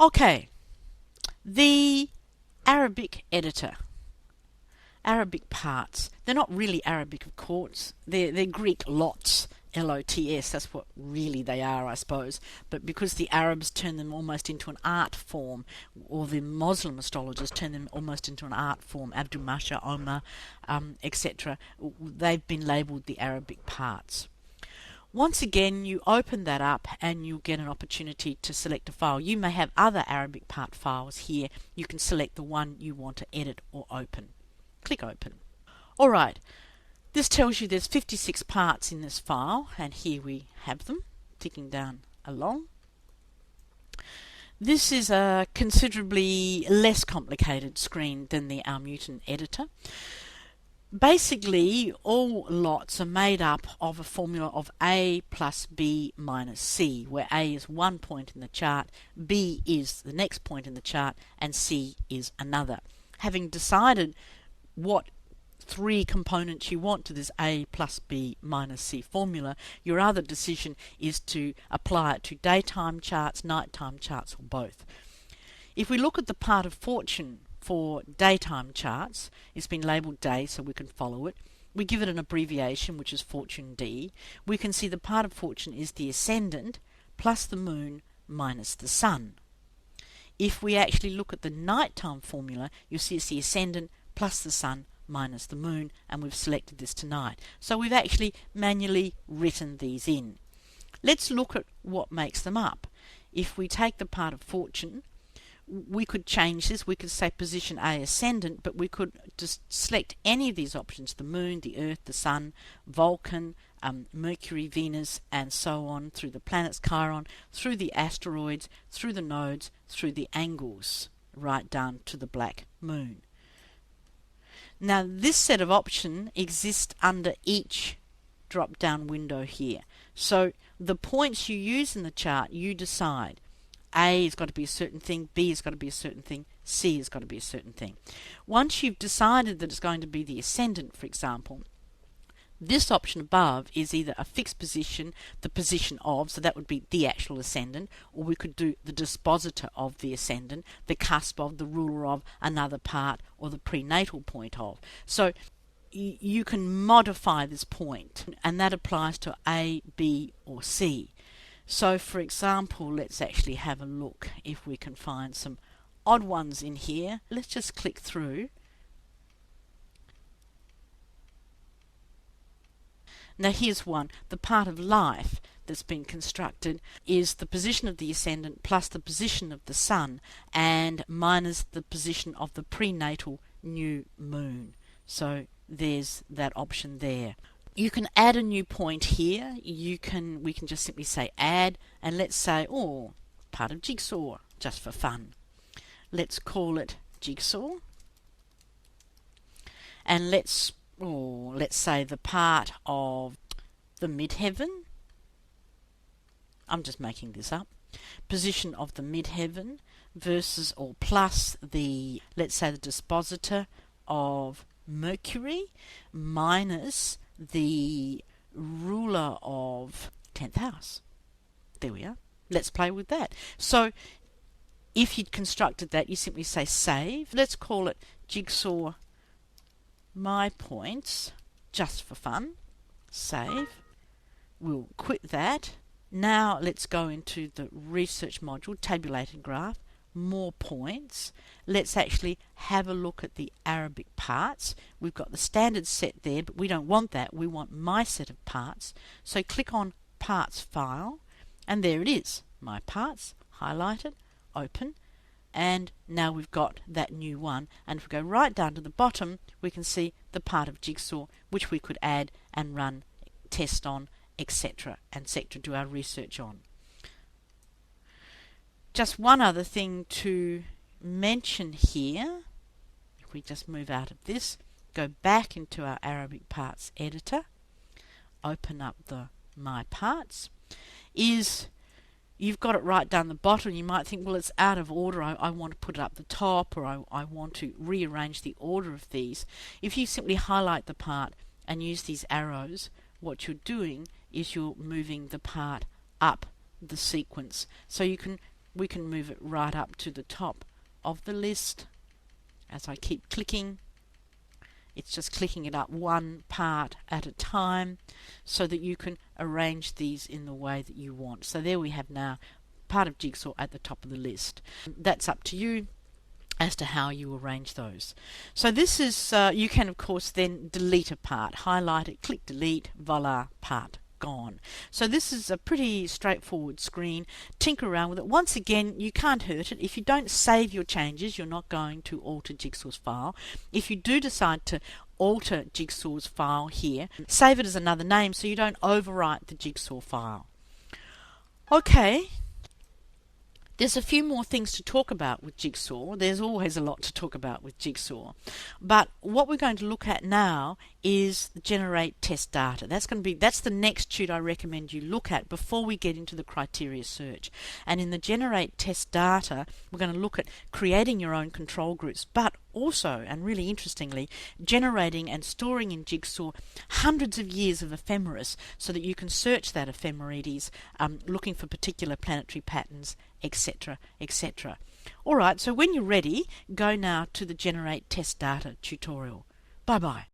Okay, the Arabic editor. Arabic parts. They're not really Arabic, of course. They're Greek lots, L-O-T-S. That's what really they are, I suppose. But because the Arabs turn them almost into an art form, or the Muslim astrologers turn them almost into an art form, Abdul Masha, Omar, etc., they've been labelled the Arabic parts. Once again, you open that up and you'll get an opportunity to select a file. You may have other Arabic part files here. You can select the one you want to edit or open. Click Open. Alright, this tells you there's 56 parts in this file, and here we have them, ticking down along. This is a considerably less complicated screen than the Almutin editor. Basically, all lots are made up of a formula of A plus B minus C, where A is one point in the chart, B is the next point in the chart, and C is another. Having decided what three components you want to this A plus B minus C formula, your other decision is to apply it to daytime charts, nighttime charts, or both. If we look at the part of fortune for daytime charts, it's been labelled day so we can follow it. We give it an abbreviation, which is fortune D. We can see the part of fortune is the ascendant plus the moon minus the sun. If we actually look at the nighttime formula, you'll see it's the ascendant plus the sun minus the moon, and we've selected this tonight. So we've actually manually written these in. Let's look at what makes them up. If we take the part of fortune, we could change this. We could say position A ascendant, but we could just select any of these options: the moon, the earth, the sun, Vulcan, Mercury, Venus, and so on, through the planets Chiron, through the asteroids, through the nodes, through the angles, right down to the black moon. Now this set of options exists under each drop down window here. So the points you use in the chart, you decide. A has got to be a certain thing, B has got to be a certain thing, C has got to be a certain thing. Once you've decided that it's going to be the ascendant, for example, this option above is either a fixed position, the position of, so that would be the actual ascendant, or we could do the dispositor of the ascendant, the cusp of, the ruler of another part, or the prenatal point of. So you can modify this point, and that applies to A, B, or C. So for example, let's actually have a look if we can find some odd ones in here. Let's just click through. Now here's one. The part of life that's been constructed is the position of the ascendant plus the position of the sun and minus the position of the prenatal new moon. So there's that option there. You can add a new point here. We can just simply say add, and let's say, part of Jigsaw, just for fun. Let's call it Jigsaw. And let's say the part of the midheaven. I'm just making this up. Position of the midheaven versus or plus the, let's say, the dispositor of Mercury minus the ruler of 10th house. There we are. Let's play with that. So if you'd constructed that, you simply say save. Let's call it Jigsaw my points, just for fun. Save. We'll quit that. Now let's go into the research module, tabulated graph, more points. Let's actually have a look at the Arabic parts. We've got the standard set there, but we don't want that. We want my set of parts. So click on parts file, and there it is. My parts, highlighted, open. And now we've got that new one, and if we go right down to the bottom, we can see the part of Jigsaw which we could add and run, test on, etc., do our research on. Just one other thing to mention here, if we just move out of this, go back into our Arabic parts editor, open up the My Parts, is you've got it right down the bottom. You might think, well, it's out of order. I want to put it up the top, or I want to rearrange the order of these. If you simply highlight the part and use these arrows, what you're doing is you're moving the part up the sequence. So you can we can move it right up to the top of the list. As I keep clicking, it's just clicking it up one part at a time so that you can arrange these in the way that you want. So there we have now part of Jigsaw at the top of the list. That's up to you as to how you arrange those. So this is, you can of course then delete a part, highlight it, click delete, voila, part gone. So this is a pretty straightforward screen. Tinker around with it. Once again, you can't hurt it. If you don't save your changes, you're not going to alter Jigsaw's file. If you do decide to alter Jigsaw's file here, save it as another name so you don't overwrite the Jigsaw file. Okay. There's a few more things to talk about with Jigsaw. There's always a lot to talk about with Jigsaw. But what we're going to look at now is the generate test data. That's the next tute I recommend you look at before we get into the criteria search. And in the generate test data, we're going to look at creating your own control groups, but also, and really interestingly, generating and storing in Jigsaw hundreds of years of ephemeris so that you can search that ephemerides looking for particular planetary patterns, etc., etc. Alright, so when you're ready, go now to the Generate Test Data tutorial. Bye-bye.